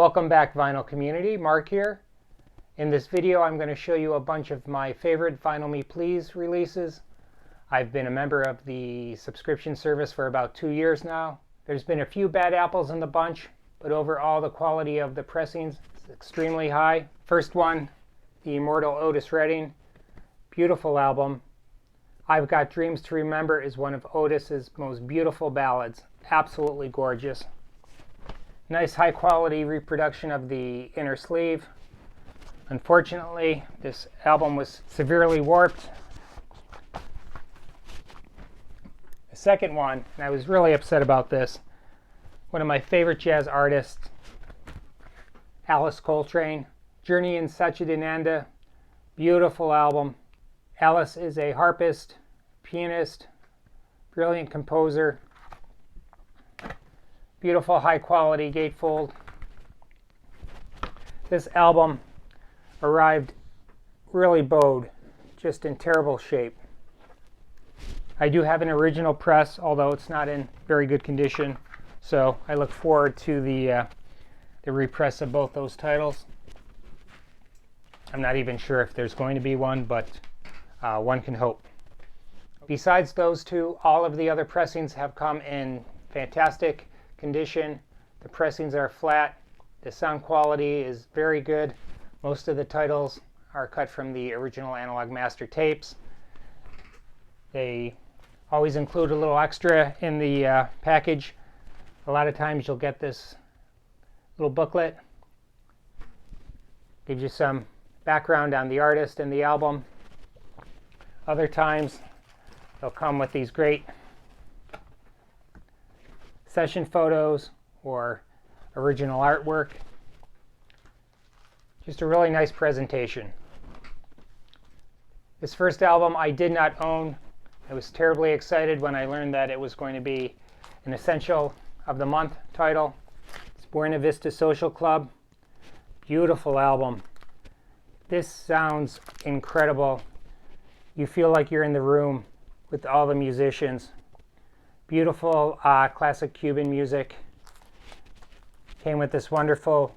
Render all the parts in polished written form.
Welcome back, vinyl community. Mark here. In this video I'm going to show you a bunch of my favorite Vinyl Me Please releases. I've been a member of the subscription service for about 2 years now. There's been a few bad apples in the bunch, but overall the quality of the pressings is extremely high. First one, the immortal Otis Redding. Beautiful album. I've Got Dreams to Remember is one of Otis's most beautiful ballads. Absolutely gorgeous. Nice high quality reproduction of the inner sleeve. Unfortunately, this album was severely warped. The second one, and I was really upset about this, one of my favorite jazz artists, Alice Coltrane, Journey in Shivananda. Beautiful album. Alice is a harpist, pianist, brilliant composer. Beautiful high quality gatefold. This album arrived really bowed, just in terrible shape. I do have an original press, although it's not in very good condition, so I look forward to the repress of both those titles. I'm not even sure if there's going to be one, but one can hope. Besides those two, all of the other pressings have come in fantastic condition. The pressings are flat. The sound quality is very good. Most of the titles are cut from the original analog master tapes. They always include a little extra in the package. A lot of times you'll get this little booklet. Gives you some background on the artist and the album. Other times they'll come with these great session photos or original artwork. Just a really nice presentation. This first album I did not own. I was terribly excited when I learned that it was going to be an Essential of the Month title. It's Buena Vista Social Club. Beautiful album. This sounds incredible. You feel like you're in the room with all the musicians. Beautiful classic Cuban music. Came with this wonderful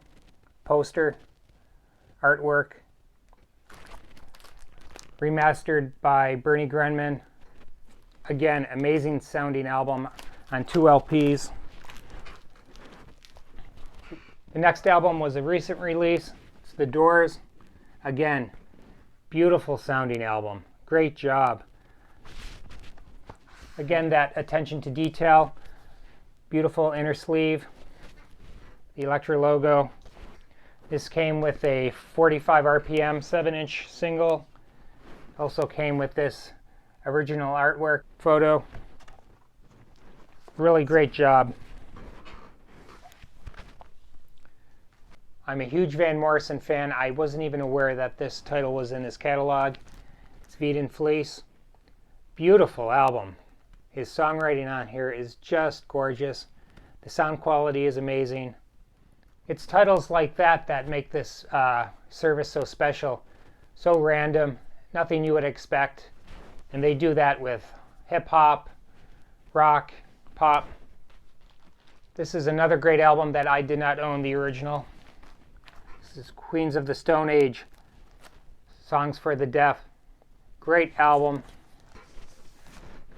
poster artwork. Remastered by Bernie Grenman. Again, amazing sounding album on 2 LPs. The next album was a recent release. It's The Doors. Again, beautiful sounding album. Great job. Again, that attention to detail. Beautiful inner sleeve. The Electra logo. This came with a 45 RPM 7-inch single. Also came with this original artwork photo. Really great job. I'm a huge Van Morrison fan. I wasn't even aware that this title was in his catalog. It's Feed and Fleece. Beautiful album. His songwriting on here is just gorgeous. The sound quality is amazing. It's titles like that that make this service so special. So random, nothing you would expect. And they do that with hip-hop, rock, pop. This is another great album that I did not own the original. This is Queens of the Stone Age, Songs for the Deaf. Great album.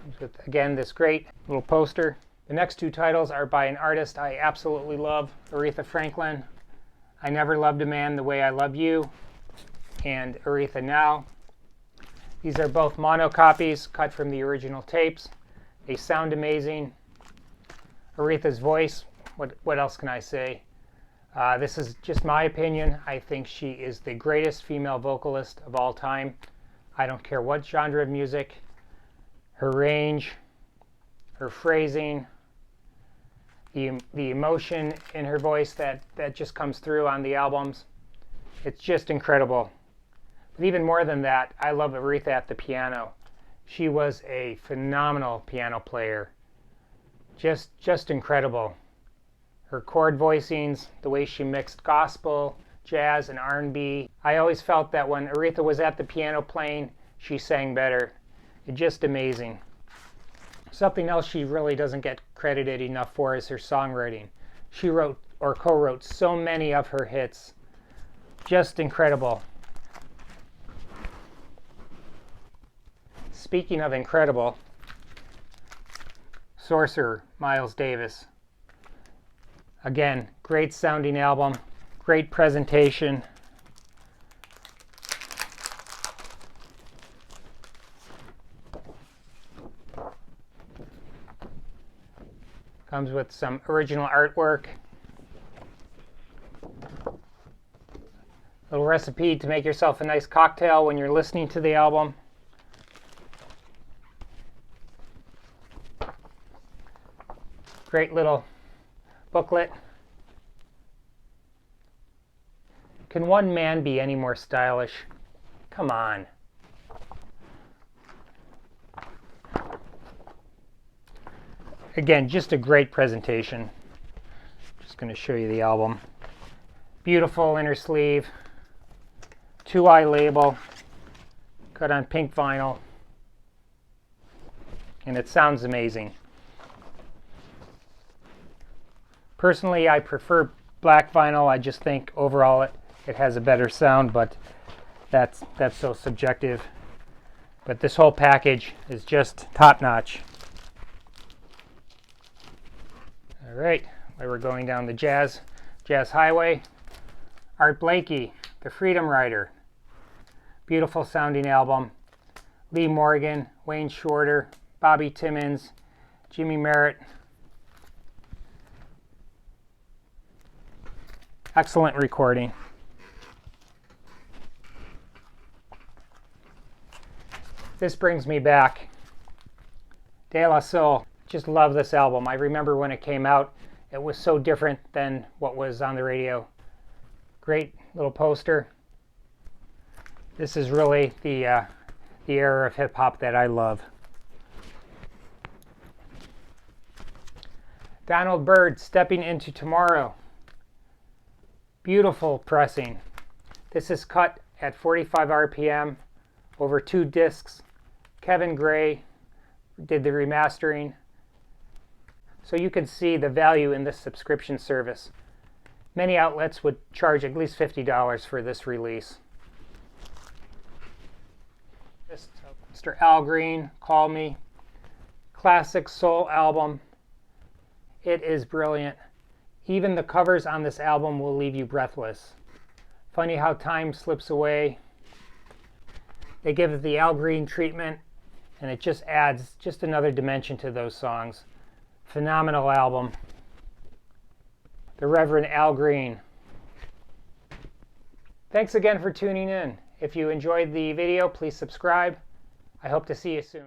Comes with, again, this great little poster. The next 2 titles are by an artist I absolutely love, Aretha Franklin. I Never Loved a Man the Way I Love You, and Aretha Now. These are both mono copies cut from the original tapes. They sound amazing. Aretha's voice, what else can I say? This is just my opinion. I think she is the greatest female vocalist of all time. I don't care what genre of music. Her range, her phrasing, the emotion in her voice that just comes through on the albums. It's just incredible. But even more than that, I love Aretha at the piano. She was a phenomenal piano player. Just incredible. Her chord voicings, the way she mixed gospel, jazz, and R&B. I always felt that when Aretha was at the piano playing, she sang better. It's just amazing. Something else she really doesn't get credited enough for is her songwriting. She wrote or co-wrote so many of her hits. Just incredible. Speaking of incredible, Sorcerer, Miles Davis. Again, great sounding album, great presentation. Comes with some original artwork. Little recipe to make yourself a nice cocktail when you're listening to the album. Great little booklet. Can one man be any more stylish? Come on. Again, just a great presentation. Just going to show you the album. Beautiful inner sleeve. 2-eye label. Cut on pink vinyl. And it sounds amazing. Personally, I prefer black vinyl. I just think overall it has a better sound, but that's so subjective. But this whole package is just top-notch. All right, we're going down the jazz highway. Art Blakey, The Freedom Rider. Beautiful sounding album. Lee Morgan, Wayne Shorter, Bobby Timmons, Jimmy Merritt. Excellent recording. This brings me back. De La Soul. Just love this album. I remember when it came out, it was so different than what was on the radio. Great little poster. This is really the era of hip-hop that I love. Donald Byrd, Stepping Into Tomorrow. Beautiful pressing. This is cut at 45 RPM over 2 discs. Kevin Gray did the remastering. So you can see the value in this subscription service. Many outlets would charge at least $50 for this release. Mr. Al Green, Call Me. Classic soul album. It is brilliant. Even the covers on this album will leave you breathless. Funny how time slips away. They give it the Al Green treatment, and it just adds just another dimension to those songs. Phenomenal album. The Reverend Al Green. Thanks again for tuning in. If you enjoyed the video, please subscribe. I hope to see you soon.